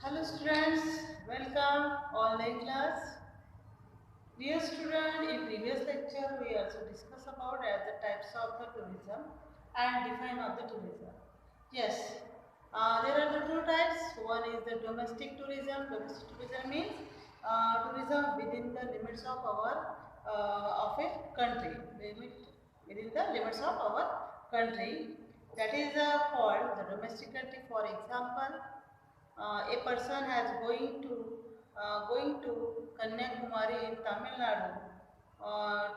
Hello students, welcome online class. Dear student, in previous lecture we also discussed about the types of the tourism and define of the tourism. Yes, there are the two types. One is the domestic tourism. Domestic tourism means tourism within the limits of our of a country. Within the limits of our country. That is called the domestic country. For example, a person has going to Kanyakumari in Tamil Nadu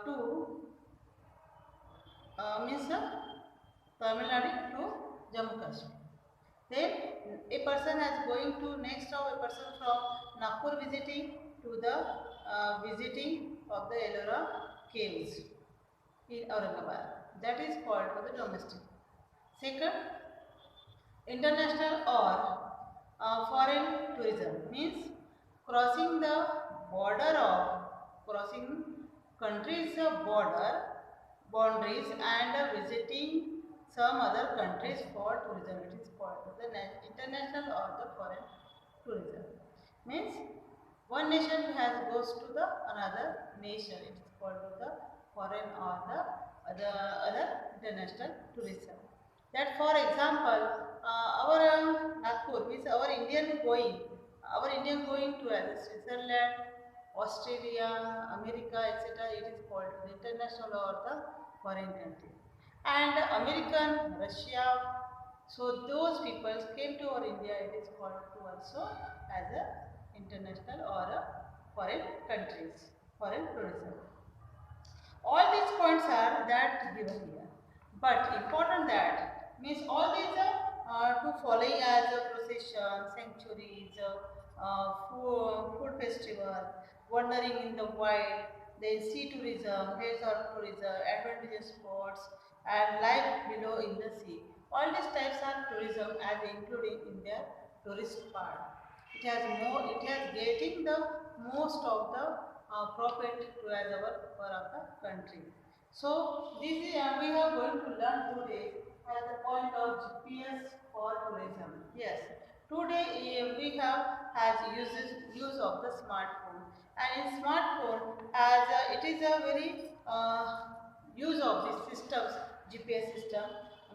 to means Tamil Nadu to Jammu Kashmir. Then a person has going to next of a person from Nagpur visiting to the visiting of the Ellora caves in Aurangabad. That is called for the domestic. Second, international or foreign tourism means crossing the border of crossing countries border boundaries and visiting some other countries for tourism. It is called the international or the foreign tourism. Means one nation has goes to the another nation. It is called the foreign or the other international tourism. That for example, our Nagpur means our Indian going to Switzerland, Australia, America, etc. It is called the international or the foreign country. And American, Russia, so those people came to our India. It is called to also as a international or a foreign countries, foreign tourism. All these points are that given here, but important that means all these are to following as a procession, sanctuaries, food festival, wandering in the wild, then sea tourism, resort tourism, adventure sports, and life below in the sea. All these types are tourism as including in their tourist part. It has getting the most of the profit to as our for of the country. So this is we are going to learn today at the point of GPS for tourism. Yes, today we have has use of the smartphone, and in smartphone as it is a very use of these systems GPS system,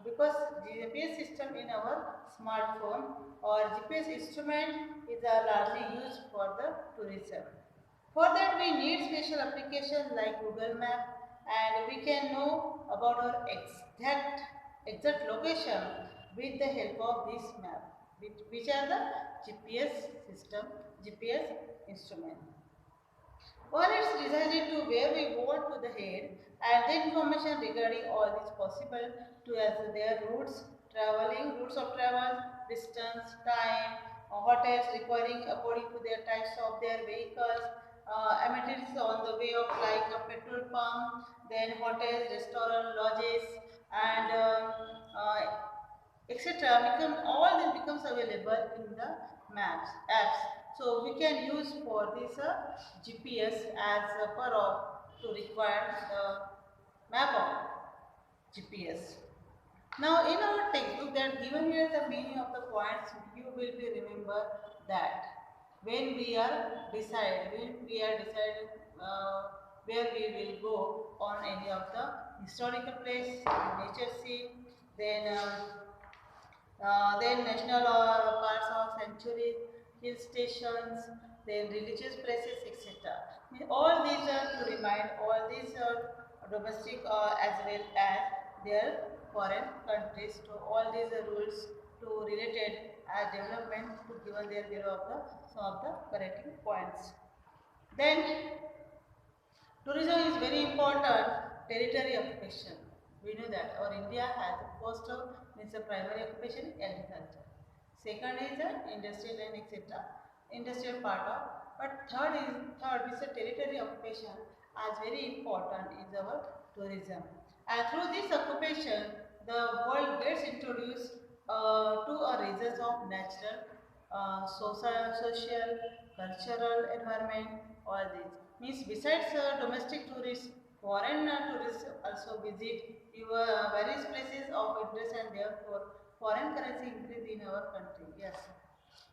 because GPS system in our smartphone or GPS instrument is largely used for the tourism. For that we need special applications like Google Map, and we can know about our exact location with the help of this map, which are the GPS system, GPS instrument. Or it's decided to where we want to the head, and the information regarding all is possible to as their routes of travel, distance, time, hotels requiring according to their types of their vehicles, amenities on the way of like a petrol pump, then hotels, restaurant, lodges, and etc. All this becomes available in the maps apps. So we can use for this GPS as per of to require the map of GPS. Now in our textbook that given here the meaning of the points, you will be remember that when we are deciding where we will go on any of the historical place, nature scene, then national parks of sanctuaries, hill stations, then religious places, etc. All these are to remind all these are domestic as well as their foreign countries. To all these rules to related as development to given their below of the some of the correcting points. Then tourism is very important territory occupation. We know that our India has first means a primary occupation agriculture. Second is industrial and etc. Industrial part of. But third is a territory occupation as very important is our tourism. And through this occupation, the world gets introduced to a regions of natural, social, cultural environment, all these. Means besides domestic tourists, foreign tourists also visit your various places of interest, and therefore foreign currency increase in our country. Yes.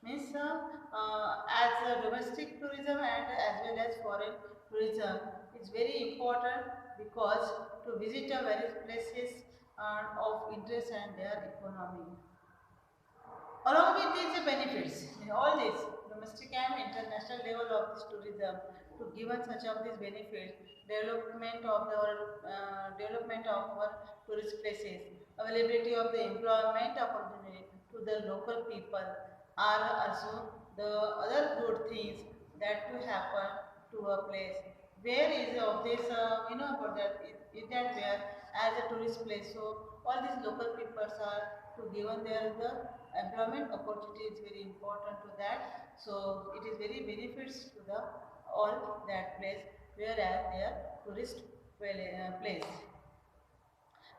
Means as domestic tourism and as well as foreign tourism is very important because to visit a various places of interest and their economy. Along with these benefits, all this domestic and international level of this tourism, to given such of these benefits, development of our tourist places, availability of the employment opportunity to the local people are also the other good things that to happen to a place. Where is of this we know about that is that where as a tourist place, so all these local peoples are to given their the employment opportunity is very important to that, so it is very benefits to the all that place whereas their tourist place.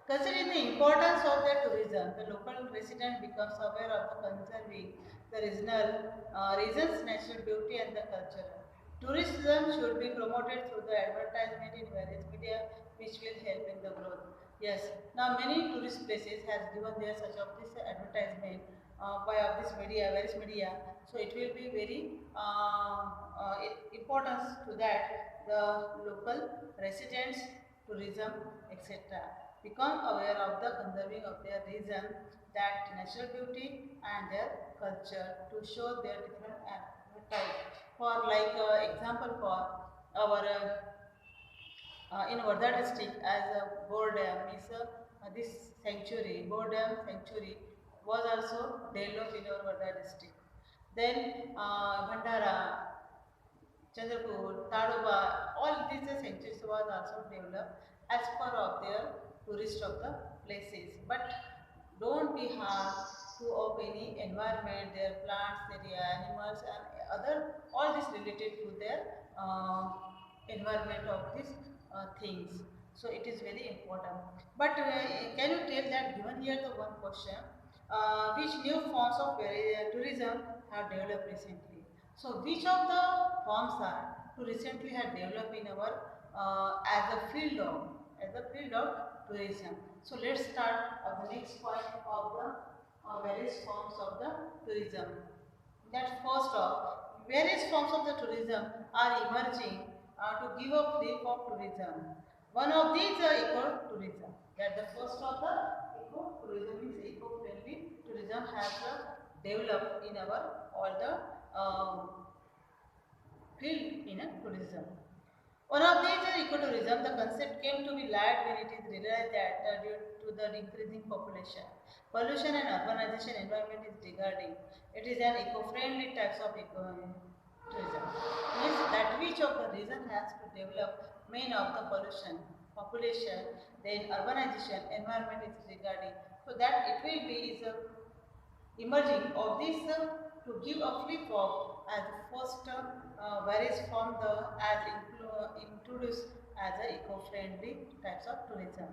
Considering the importance of the tourism, the local resident becomes aware of the conserving the regional region's natural beauty and the culture. Tourism should be promoted through the advertisement in various media, which will help in the growth. Yes, now many tourist places has given their such of this advertisement by of this media, various media. So it will be very importance to that the local residents, tourism, etc. become aware of the conserving of their region, that natural beauty and their culture to show their different type. For like example for our in Wardha district as a Bor Dam is this sanctuary, Bor Dam sanctuary was also developed in our Wardha district. Then Bhandara, Chandrapur, Tadoba, all these sanctuaries was also developed as per of their tourist of the places. But don't be harm to of any environment, their plants, their animals and other all this related to their environment of these things. So it is very important. But can you tell that given here the one question, which new forms of tourism have developed recently? So which of the forms are to recently have developed in our as a field of tourism? So let's start the next point of the various forms of the tourism. That first off, various forms of the tourism are emerging to give a flavor of tourism. One of these are eco-tourism. That the first of the eco-tourism is eco-friendly tourism has developed in our all the field in a tourism. One of these is ecotourism. The concept came to be light when it is realized that due to the increasing population, pollution and urbanization environment is regarding. It is an eco-friendly types of ecotourism. Means that which of the reason has to develop main of the pollution, population, then urbanization, environment is regarding. So that it will be is a emerging of this to give a flip of as first varies from the as introduced as a eco-friendly types of tourism.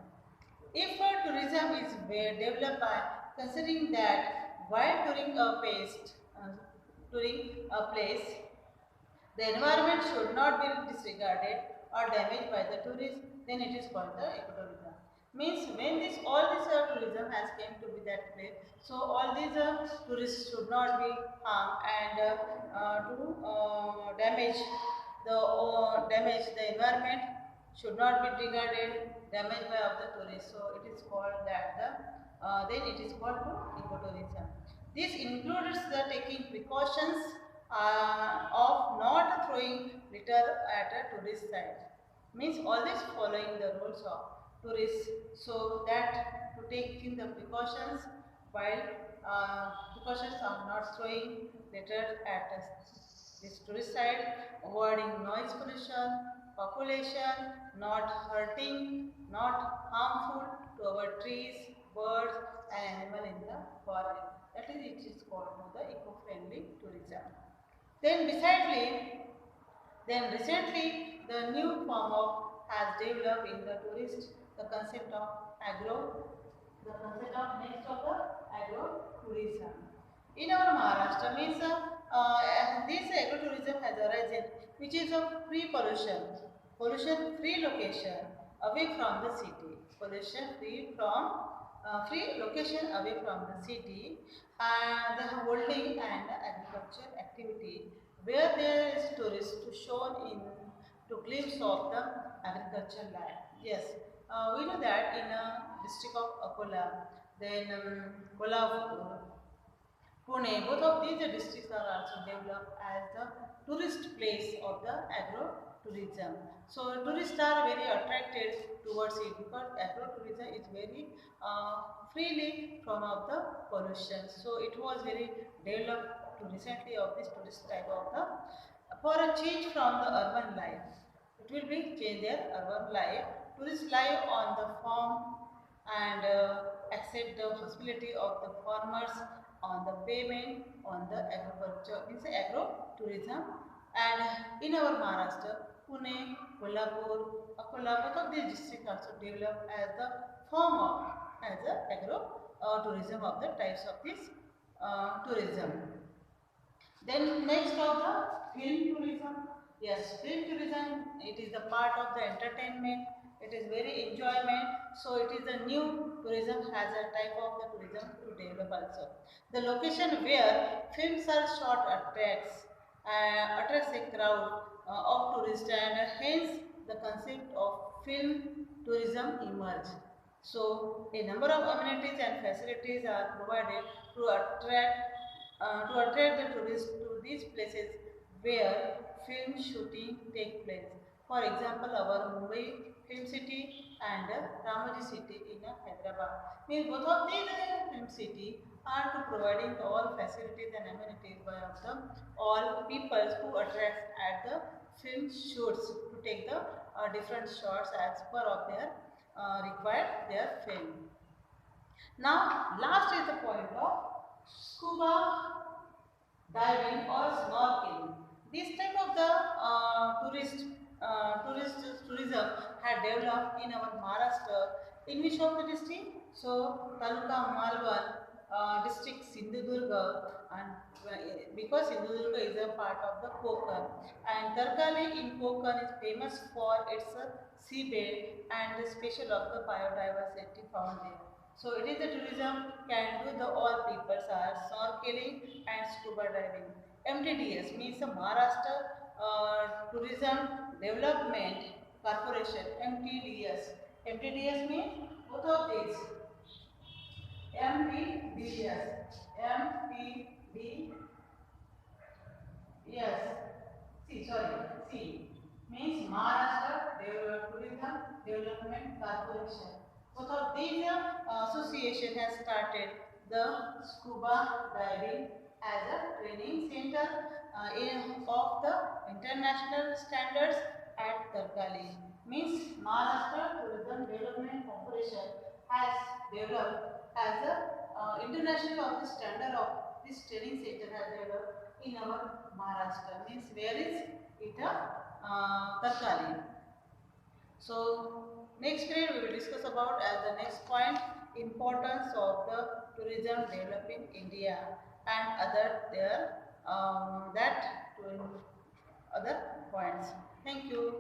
If tourism is developed by considering that while touring a place, the environment should not be disregarded or damaged by the tourists, then it is called the ecotourism. Means when this all this tourism has came to be that place, so all these tourists should not be harmed and to damage the environment should not be regarded damaged by of the tourists. So it is called that then it is called ecotourism. This includes the taking precautions of not throwing litter at a tourist site. Means always following the rules of tourists, so that to take in the precautions while precautions of not throwing litter at this tourist site, avoiding noise pollution, population, not hurting, not harmful to our trees, birds and animal in the forest. That is it is called the eco-friendly tourism. Then recently the new form of has developed in the tourist the concept of the concept of next of the agro-tourism. In our Maharashtra means this agro-tourism has arisen which is a free pollution free location away from the city, pollution free from free location away from the city, the holding and agriculture activity where there is tourists to shown in to glimpse of the agriculture land. Yes, we know that in a district of Akola, then Kolhapur, Pune, both of these districts are also developed as the tourist place of the agro-tourism. So tourists are very attracted towards it because agro-tourism is very freely from of the pollution. So it was very developed to recently of this tourist type of the for a change from the urban life. It will be change their urban life. Tourists live on the farm and accept the hospitality of the farmers on the payment on the agriculture means agro tourism. And in our Maharashtra, Pune, Kolhapur, Akola, both of these districts also developed as the form of as a agro tourism of the types of this tourism. Then next of the film tourism. Yes, film tourism, it is the part of the entertainment. It is very enjoyment. So it is a new tourism has a type of the tourism to develop also. The location where films are shot attracts a crowd of tourists, and hence the concept of film tourism emerged. So a number of amenities and facilities are provided to attract the tourists to these places where film shooting take place. For example, our Mumbai Film City and Ramoji City in Hyderabad. Means both of these film city are to providing all facilities and amenities by of the all people who attract at the film shoots to take the different shots as per of their required their film. Now, last is the point of scuba diving or snorkeling. This type of the tourism had developed in our Maharashtra. In which of the district? So Taluka Malwan, district Sindhudurga, and because Sindhudurga is a part of the Konkan, and Tarkali in Konkan is famous for its seabed and the special of the biodiversity found there. So it is the tourism can do the all peoples are snorkeling and scuba diving. MTDS means the Maharashtra Tourism Development Corporation. MTDS. MTDS means both of these. MTDS. MTD. Yes. C means Maharashtra Tourism Development Corporation. Both of these association has started the scuba diving as a training center of the international standards at Tarkali. Means Maharashtra Tourism Development Corporation has developed as a international of the standard of this training center has developed in our Maharashtra. Means where is it? Tarkali. So next period we will discuss about as the next point importance of the tourism developing India and other their that other points. Thank you.